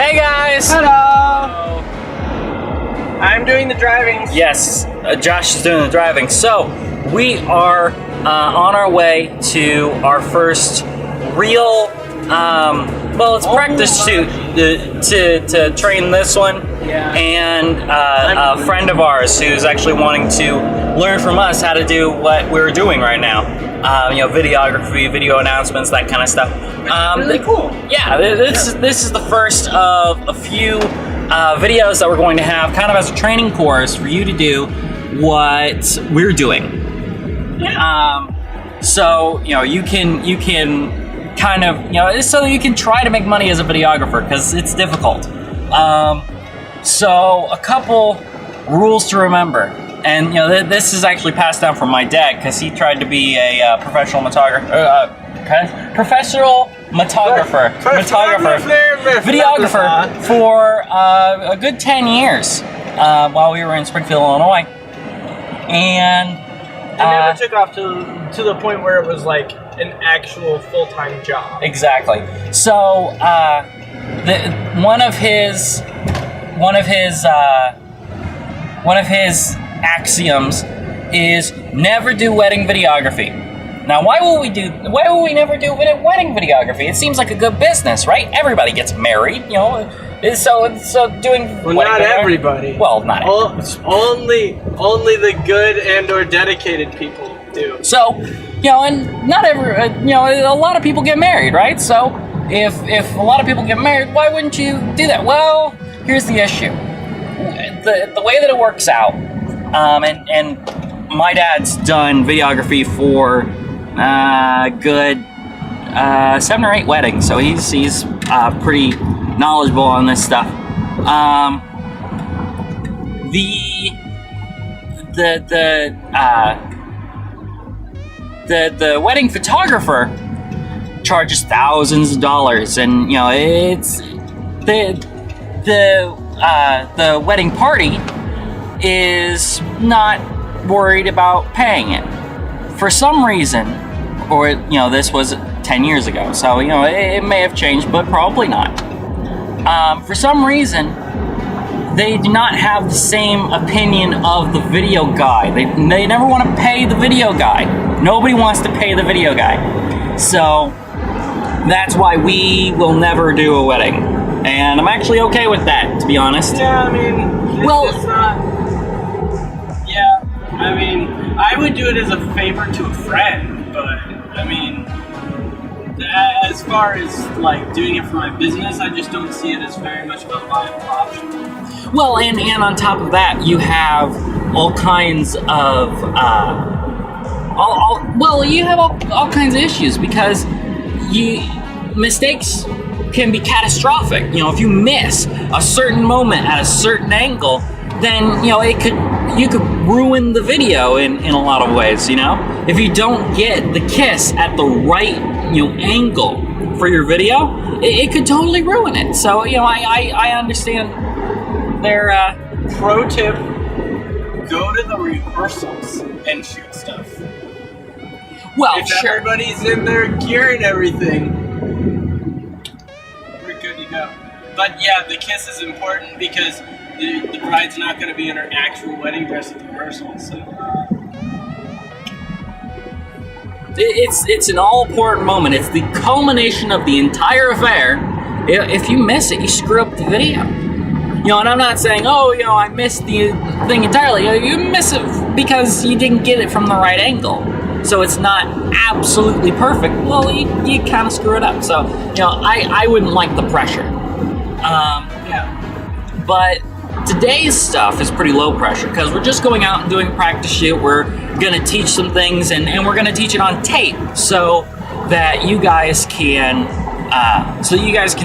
Hey guys! Hello! I'm doing the driving. Yes, Josh is doing the driving. So, we are on our way to our first real, it's practice shoot to train this one. Yeah. And a friend of ours who's actually wanting to learn from us how to do what we're doing right now. Videography, video announcements, that kind of stuff. Really cool. Yeah, this is the first of a few videos that we're going to have kind of as a training course for you to do what we're doing. Yeah. So, you can kind of, so you can try to make money as a videographer because it's difficult. So a couple rules to remember. And this is actually passed down from my dad because he tried to be a professional videographer for a good 10 years while we were in Springfield, Illinois. And it never took off to the point where it was like an actual full-time job. Exactly. So one of his axioms is never do wedding videography. Now, why will we never do wedding videography? It seems like a good business, right? Everybody gets married, so doing not everybody. Well, not everybody. Only the good and or dedicated people do. So, and not a lot of people get married, right? So, if a lot of people get married, why wouldn't you do that? Well, here's the issue. The way that it works out, and my dad's done videography for good 7 or 8 weddings, so he's pretty knowledgeable on this stuff. The wedding photographer charges thousands of dollars, and it's the wedding party is not worried about paying it for some reason, or this was 10 years ago, so it may have changed, but probably not. For some reason, they do not have the same opinion of the video guy. They never want to pay the video guy. Nobody wants to pay the video guy, so that's why we will never do a wedding. And I'm actually okay with that, to be honest. Yeah, I mean, it's not. Yeah, I mean, I would do it as a favor to a friend, but I mean, as far as like doing it for my business, I just don't see it as very much of a viable option. Well, and on top of that, you have all kinds of you have all kinds of issues because mistakes can be catastrophic. If you miss a certain moment at a certain angle, then you could ruin the video in a lot of ways. If you don't get the kiss at the right angle for your video, it could totally ruin it. So I understand their pro tip: go to the rehearsals and shoot stuff. Well, if sure. Everybody's in their gear and everything, we're good to go. But yeah, the kiss is important because the bride's not going to be in her actual wedding dress at the rehearsal. So it's an all-important moment. It's the culmination of the entire affair. If you miss it, you screw up the video. And I'm not saying, I missed the thing entirely. You miss it because you didn't get it from the right angle. So it's not absolutely perfect. Well, you kind of screw it up. So, I wouldn't like the pressure. yeah. But today's stuff is pretty low pressure because we're just going out and doing practice shoot. We're going to teach some things, and we're going to teach it on tape so that you guys can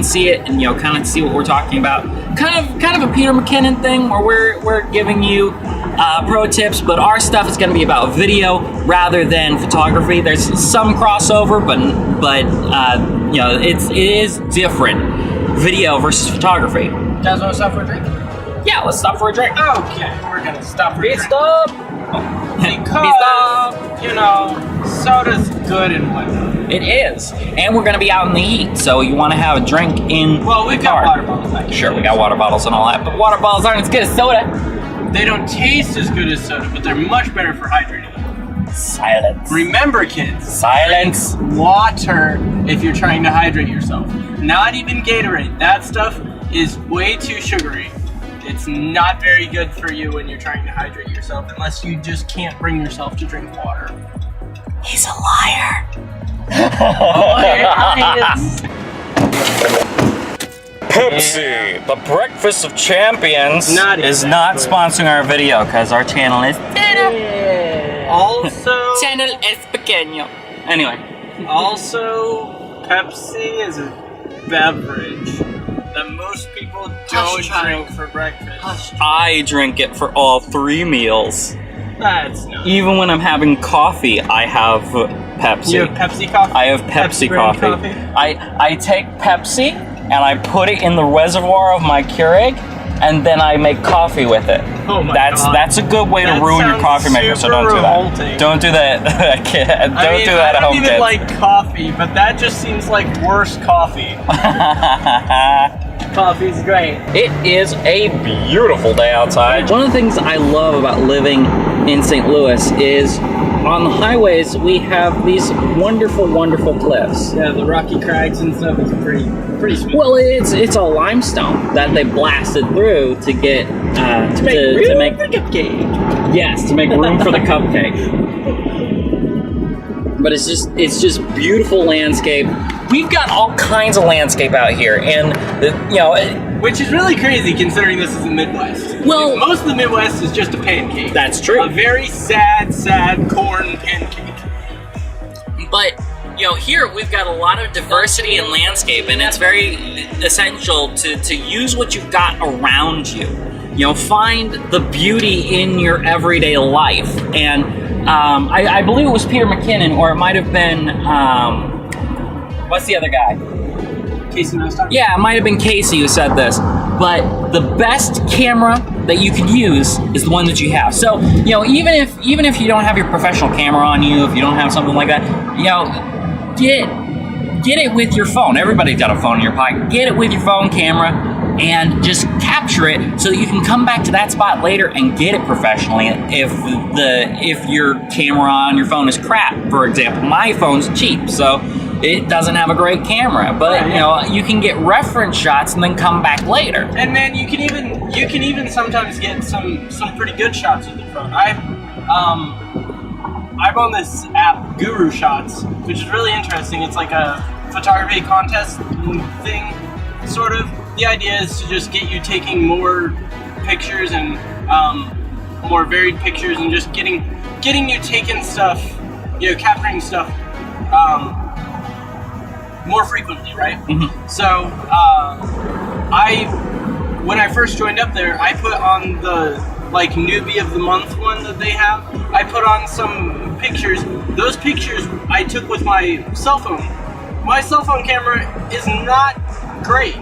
see it and kind of see what we're talking about. Kind of a Peter McKinnon thing where we're giving you pro tips, but our stuff is going to be about video rather than photography. There's some crossover, but it is different. Video versus photography. You guys want to stop for a drink? Yeah, let's stop for a drink. Okay, we're gonna stop for a drink. Stop. Because soda's good and whatnot. It is. And we're going to be out in the heat, so you want to have a drink in Well, we've the got car. water bottles back here. Sure, we got water bottles and all that, but water bottles aren't as good as soda. They don't taste as good as soda, but they're much better for hydrating. Silence. Remember, kids, Silence. water if you're trying to hydrate yourself. Not even Gatorade. That stuff is way too sugary. It's not very good for you when you're trying to hydrate yourself unless you just can't bring yourself to drink water. He's a liar. Pepsi, the breakfast of champions, Not is exactly. not sponsoring our video because our channel is Also, channel es pequeño. Anyway, Pepsi is a beverage that most people don't drink for breakfast. I drink it for all 3 meals. That's not. Even when I'm having coffee, I have Pepsi. You have Pepsi coffee? I have Pepsi brand coffee. I take Pepsi and I put it in the reservoir of my Keurig, and then I make coffee with it. Oh my that's God. That's a good way That to ruin your sounds coffee maker. So super don't do that. revolting. Don't do that. Don't do that I at don't home, even kids. like coffee, but that just seems like worse coffee. Coffee's great. It is a beautiful day outside. One of the things I love about living in St. Louis is on the highways we have these wonderful, wonderful cliffs. Yeah, the rocky crags and stuff is pretty sweet. Well, it's all limestone that they blasted through to get to make the cupcake. yes, to make room for the cupcake. But it's just beautiful landscape. We've got all kinds of landscape out here, and Which is really crazy considering this is the Midwest. Well- Because most of the Midwest is just a pancake. that's true. A very sad corn pancake. But here we've got a lot of diversity in landscape, and it's very essential to use what you've got around you. Find the beauty in your everyday life. And I believe it was Peter McKinnon, or it might have been what's the other guy? Casey Neistat? Yeah, it might have been Casey who said this. But the best camera that you can use is the one that you have. So, even if you don't have your professional camera on you, if you don't have something like that, get it with your phone. Everybody's got a phone in your pocket. Get it with your phone camera and just capture it so that you can come back to that spot later and get it professionally if your camera on your phone is crap. For example, my phone's cheap, so it doesn't have a great camera, but you can get reference shots and then come back later. And man, you can even sometimes get some pretty good shots with your phone. I'm on this app, Guru Shots, which is really interesting. It's like a photography contest thing, sort of. The idea is to just get you taking more pictures and more varied pictures, and just getting you taking stuff, capturing stuff more frequently, right? Mm-hmm. So when I first joined up there, I put on the newbie of the month one that they have. I put on some pictures. Those pictures I took with my cell phone. My cell phone camera is not great.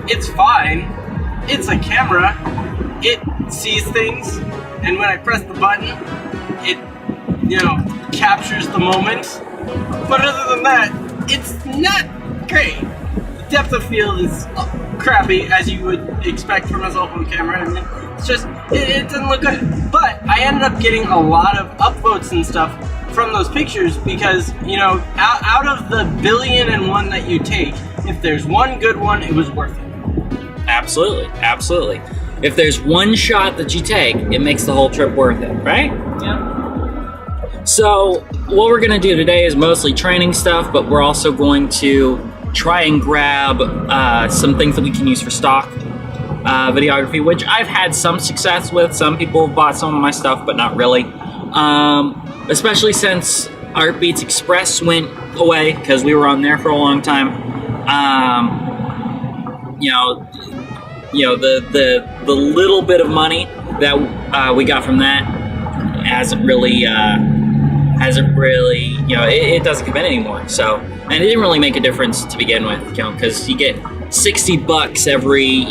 It's fine. It's a camera. It sees things, and when I press the button, it captures the moment. But other than that, it's not great. The depth of field is crappy, as you would expect from a cell phone camera. I mean, it's just, it doesn't look good. But I ended up getting a lot of upvotes and stuff from those pictures because, out of the 1,000,000,001 that you take, if there's one good one, it was worth it. Absolutely. If there's one shot that you take, it makes the whole trip worth it, right? Yeah. So what we're gonna do today is mostly training stuff, but we're also going to try and grab some things that we can use for stock videography, which I've had some success with. Some people have bought some of my stuff, but not really. Especially since Art Beats Express went away, because we were on there for a long time. The little bit of money that we got from that hasn't really, it doesn't come in anymore. So, and it didn't really make a difference to begin with, because you get $60 every,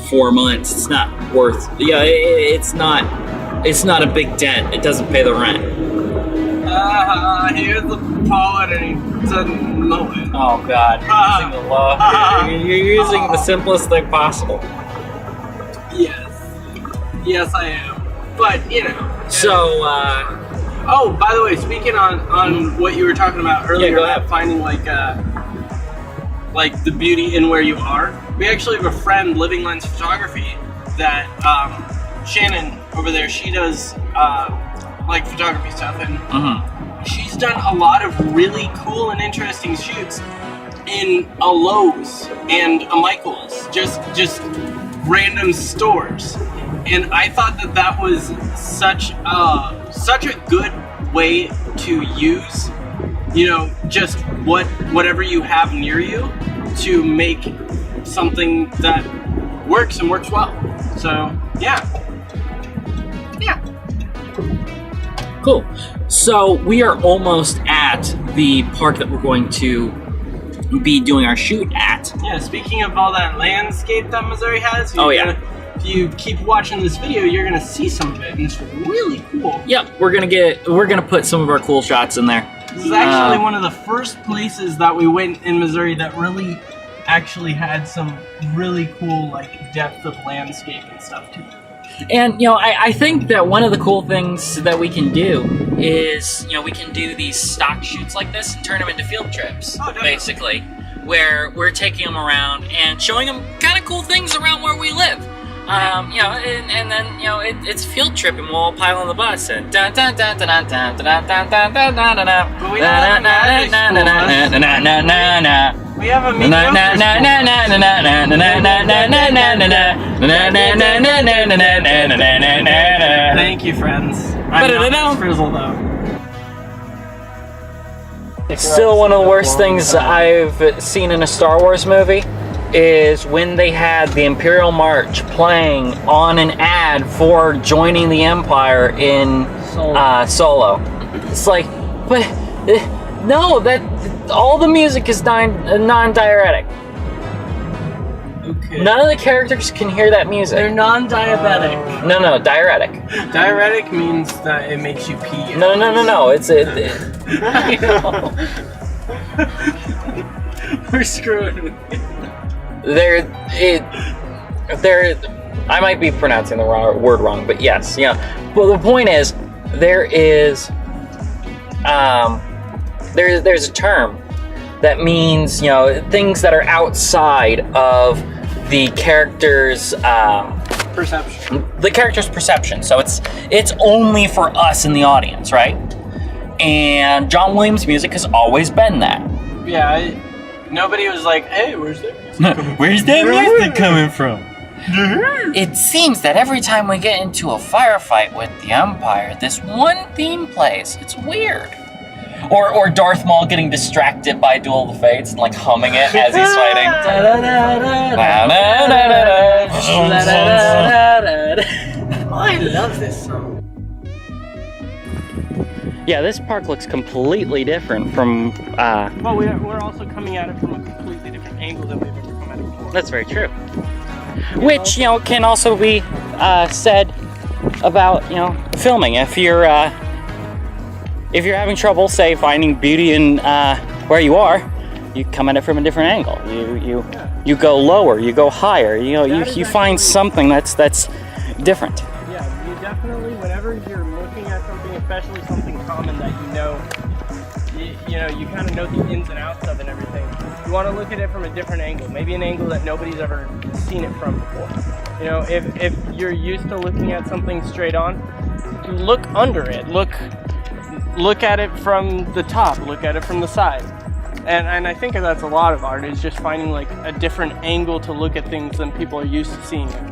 4 months. It's not worth, it's not a big dent. It doesn't pay the rent. Here's the poet, and he doesn't know it. Oh God, you're using the law. You're using the simplest thing possible. Yes, I am. But So, oh, by the way, speaking on what you were talking about earlier go about ahead. finding like the beauty in where you are, we actually have a friend, Living Lens Photography, that Shannon over there, she does like photography stuff, and she's done a lot of really cool and interesting shoots in a Lowe's and a Michael's, just random stores. And I thought that was such a good way to use, just whatever you have near you to make something that works and works well. So yeah. cool. So we are almost at the park that we're going to be doing our shoot at. Yeah, speaking of all that landscape that Missouri has, if you keep watching this video, you're gonna see some of it, and it's really cool. Yep, we're gonna put some of our cool shots in there. This is actually one of the first places that we went in Missouri that really actually had some really cool depth of landscape and stuff too. And I think that one of the cool things that we can do is we can do these stock shoots like this and turn them into field trips, basically, where we're taking them around and showing them kind of cool things around where we live. And then it's a field trip, and we'll all pile on the bus and dun dun dun dun dun dun dun dun dun dun dun dun. We have a mediocre Thank you, friends. I'm not Frizzle, though. Still, one of the worst things I've seen in a Star Wars movie is when they had the Imperial March playing on an ad for joining the Empire in Solo. It's like, but no, that all the music is non-diuretic. Okay. None of the characters can hear that music. They're non-diabetic. No, diuretic. Diuretic means that it makes you pee. No. It's I know. We're screwing with you. I might be pronouncing the word wrong, but yes, Well, the point is, there's a term that means things that are outside of the character's perception. The character's perception. So it's only for us in the audience, right? And John Williams' music has always been that. Yeah. Nobody was like, "Hey, where's that music coming from?" Where's that music coming from? It seems that every time we get into a firefight with the Empire, this one theme plays. It's weird. Or Darth Maul getting distracted by Duel of the Fates and humming it as he's fighting. I love this song. Yeah, this park looks completely different from. Well, we're also coming at it from a completely different angle than we've ever come at it before. That's very true. Which can also be said about filming. If you're having trouble, say, finding beauty in where you are, you come at it from a different angle. You go lower, you go higher. You find something that's different. Yeah, you definitely, whenever you're looking at something, especially something common that you kind of know the ins and outs of and everything, you want to look at it from a different angle, maybe an angle that nobody's ever seen it from before. If you're used to looking at something straight on, look under it, look at it from the top, look at it from the side. And I think that's a lot of art, is just finding a different angle to look at things than people are used to seeing it.